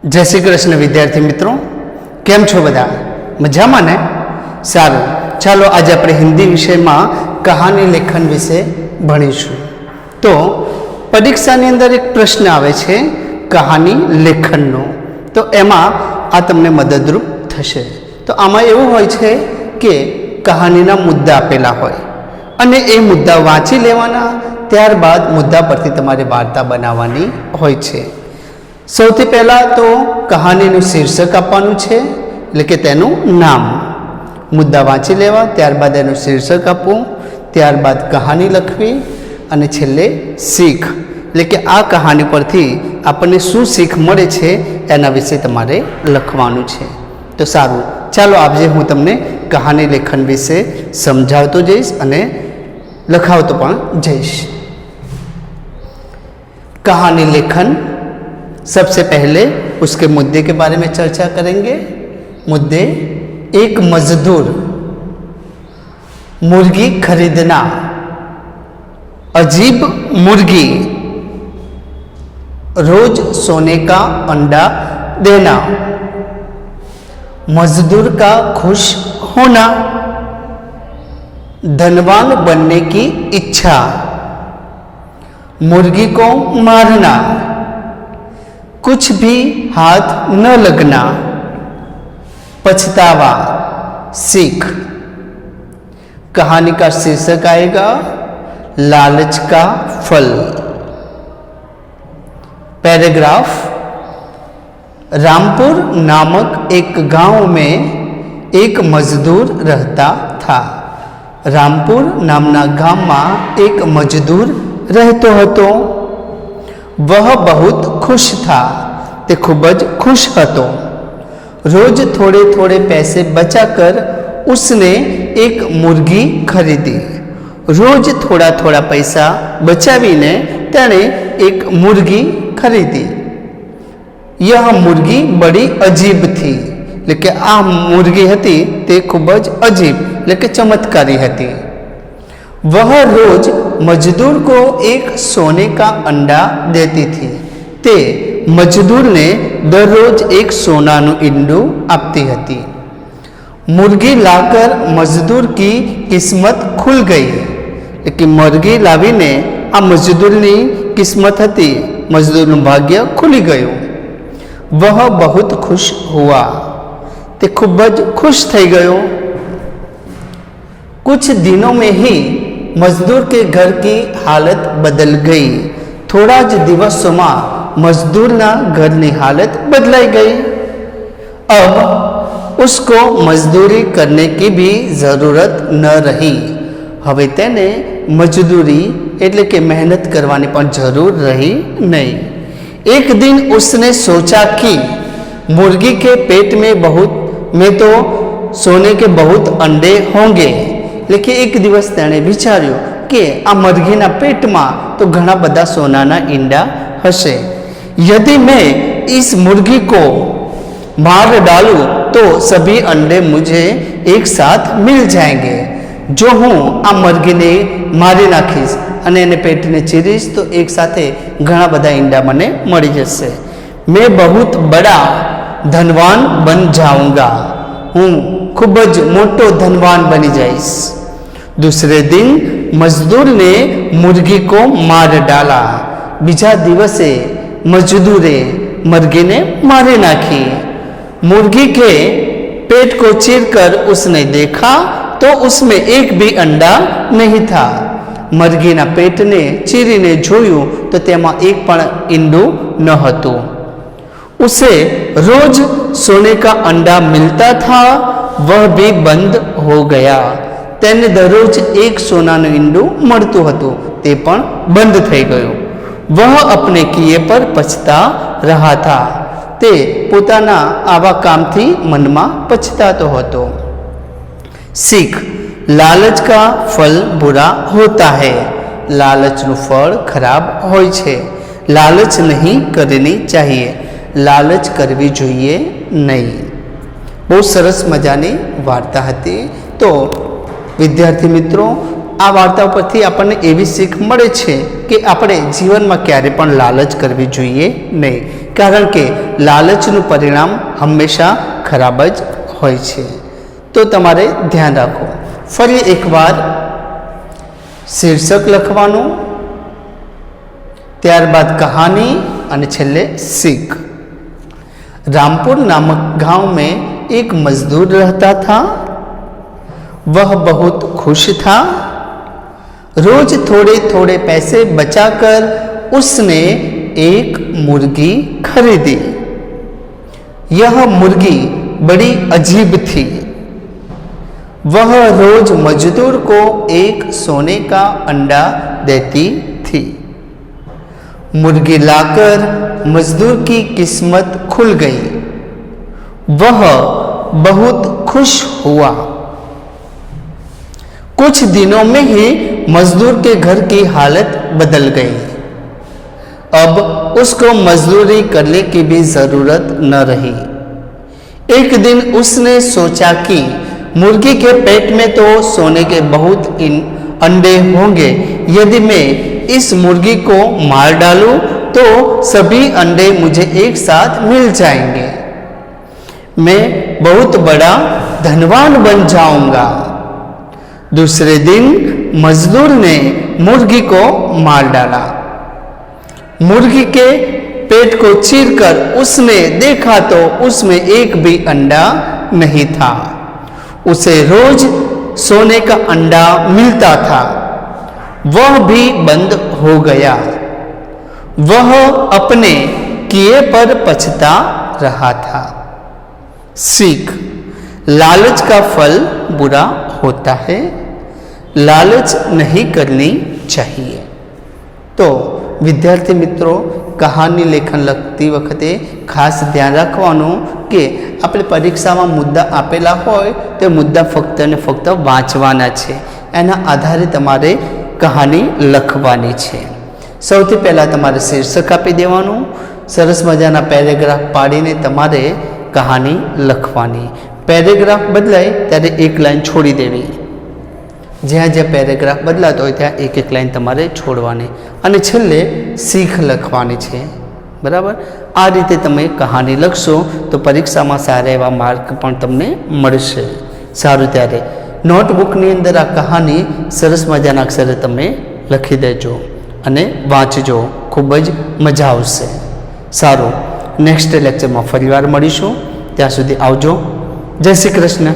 जय श्री कृष्ण विद्यार्थी मित्रों, केम छो बधा मजामां ने? सारूं, चालो आज आपणे हिंदी विषय में कहानी लेखन विषे भणीशुं। तो परीक्षानी अंदर एक प्रश्न आवे छे कहानी लेखननो, तो एमां आ तमने मददरूप थशे। तो आमां एवुं होय छे के कहानीना मुद्दा आपेला होय अने ए मुद्दा वांची लेवाना, त्यारबाद मुद्दा परथी तमारे वार्ता बनाववानी होय छे। सौथी पहला तो कहानीનું शीर्षक આપવાનું છે, એટલે કે તેનું નામ। મુદ્દા વાંચી લેવા, ત્યારબાદ એનું શીર્ષક આપવું, ત્યારબાદ કહાની લખવી અને છેલ્લે શીખ, એટલે કે આ કહાની પરથી આપણને શું શીખ મળે છે એના વિશે તમારે લખવાનું છે। તો સારું, ચાલો આજે હું તમને કહાની લેખન વિશે સમજાવતો જઈશ અને લખાવતો પણ જઈશ। कहानी लेखन, सबसे पहले उसके मुद्दे के बारे में चर्चा करेंगे। मुद्दे: एक मजदूर, मुर्गी खरीदना, अजीब मुर्गी, रोज सोने का अंडा देना, मजदूर का खुश होना, धनवान बनने की इच्छा, मुर्गी को मारना, कुछ भी हाथ न लगना, पछतावा, सीख। कहानी का शीर्षक आएगा लालच का फल। पैराग्राफ: रामपुर नामक एक गांव में एक मजदूर रहता था। रामपुर नामना गाम में एक मजदूर रहतो हतो। वह बहुत खुश था, ते खूबज खुश हतो। रोज थोड़े थोड़े पैसे बचाकर उसने एक मुर्गी खरीदी। रोज थोड़ा थोड़ा पैसा बचावीने तेणे एक मुर्गी खरीदी। यह मुर्गी बड़ी अजीब थी, लेकिन आ मुर्गी हती ते खूबज अजीब, लेकिन चमत्कारी हती। वह रोज मजदूर को एक सोने का अंडा देती थी। ते मजदूर ने दररोज एक सोनानु ईंडू आपती हती। मुर्गी लाकर मजदूर की किस्मत खुल गई, लेकिन मुर्गी लावीने आ मजदूरनी किस्मत हती, मजदूरનું भाग्य खुली गયું। वह बहुत खुश हुआ, ते खूब ज खुश થઈ ગયો। कुछ दिनों में ही मजदूर के घर की हालत बदल गई। थोड़ा ज दिवसों में मजदूरना घरनी हालत बदलाई गई। अब उसको मजदूरी करने की भी ज़रूरत न रही। हवे तेने मजदूरी एटले के मेहनत करवानी पण जरूर रही नहीं। एक दिन उसने सोचा कि मुर्गी के पेट में तो सोने के बहुत अंडे होंगे। लेकिन एक दिवस तेणे विचार्યું कि आ मरघीना पेट में तो घना बधा सोनाना ईंडा हशे। यदि मैं इस मुर्गी को मार डालूं तो सभी अंडे मुझे एक साथ मिल जाएंगे। जो हूँ आ मरघी ने मारी नाखीश अने एने पेट ने चीरीश तो एक साथे घना बधा ईंडा मने मळी जशे। मैं बहुत बड़ा धनवान बन जाऊंगा। हूँ खूब ज मोटो धनवान बनी जाइश। दूसरे दिन मजदूर ने मुर्गी को मार डाला। बीजा दिवसे मजदूरे मुर्गी ने मारी नाखी। मुर्गी के पेट को चीरकर उसने देखा तो उसमें एक भी अंडा नहीं था। मुर्गीना पेट ने चीरीने जोयुं तो तेमां एक पण ईंडुं न हतुं। उसे रोज सोने का अंडा मिलता था, वह भी बंद हो गया। तेने दररोज एक सोनाનું ઈંડું મળતું હતું, તે પણ બંધ થઈ ગયું। वह अपने किए पर पछता रहा था। તે પોતાના આવા કામથી મનમાં પછતાતો હતો। सीख: लालच का फल बुरा होता है। लालचનું ફળ ખરાબ હોય છે। लालच नहीं करनी चाहिए। लालच करवी જોઈએ नहीं। बहुत सरस मजानी वार्ता हती। तो विद्यार्थी मित्रों, आ वार्ता परथी आपने एवी सीख मळे छे कि आपणे जीवन में क्यारे पण लालच करवी जोईए नहीं। કારણ કે લાલચનું પરિણામ હંમેશા ખરાબ જ હોય છે. તો તમારે ધ્યાન રાખો. ફરી એકવાર શીર્ષક લખવાનું, ત્યારબાદ કહાની અને છેલ્લે सीख. रामपुर नामक गांव में एक मजदूर रहता था. वह बहुत खुश था. रोज थोड़े थोड़े पैसे बचाकर उसने एक मुर्गी खरीदी. यह मुर्गी बड़ी अजीब थी. वह रोज मजदूर को एक सोने का अंडा देती थी. मुर्गी लाकर मजदूर की किस्मत खुल गई. वह बहुत खुश हुआ. कुछ दिनों में ही मजदूर के घर की हालत बदल गई. अब उसको मजदूरी करने की भी जरूरत न रही. एक दिन उसने सोचा कि मुर्गी के पेट में तो सोने के बहुत अंडे होंगे. यदि मैं इस मुर्गी को मार डालूं तो सभी अंडे मुझे एक साथ मिल जाएंगे. मैं बहुत बड़ा धनवान बन जाऊंगा. दूसरे दिन मजदूर ने मुर्गी को मार डाला. मुर्गी के पेट को चीरकर उसने देखा तो उसमें एक भी अंडा नहीं था. उसे रोज सोने का अंडा मिलता था. वह भी बंद हो गया. वह अपने किए पर पछता रहा था. सीख. लालच का फल बुरा होता है. लालच नहीं करनी चाहिए. तो विद्यार्थी मित्रों, कहानी लेखन लखती वखते खास ध्यान राखवानुं के આપણે પરીક્ષામાં મુદ્દા આપેલા હોય તે મુદ્દા ફક્ત ને ફક્ત વાંચવાના છે. એના આધારે તમારે કહાની લખવાની છે. સૌથી પહેલાં તમારે શીર્ષક આપી દેવાનું. સરસ મજાના પેરેગ્રાફ પાડીને તમારે કહાની લખવાની. પેરેગ્રાફ બદલાય ત્યારે એક લાઈન છોડી દેવી. જ્યાં જ્યાં પેરેગ્રાફ બદલાતો હોય ત્યાં એક એક લાઈન તમારે છોડવાની અને છેલ્લે શીખ લખવાની છે. બરાબર? આ રીતે તમે કહાની લખશો તો પરીક્ષામાં સારા એવા માર્ક પણ તમને મળશે. સારું, ત્યારે નોટબુકની અંદર આ કહાની સરસ મજાના અક્ષરે તમે લખી દેજો અને વાંચજો. ખૂબ જ મજા આવશે. સારું, નેક્સ્ટ લેક્ચરમાં ફરીવાર મળીશું. ત્યાં સુધી આવજો. જય શ્રી કૃષ્ણ.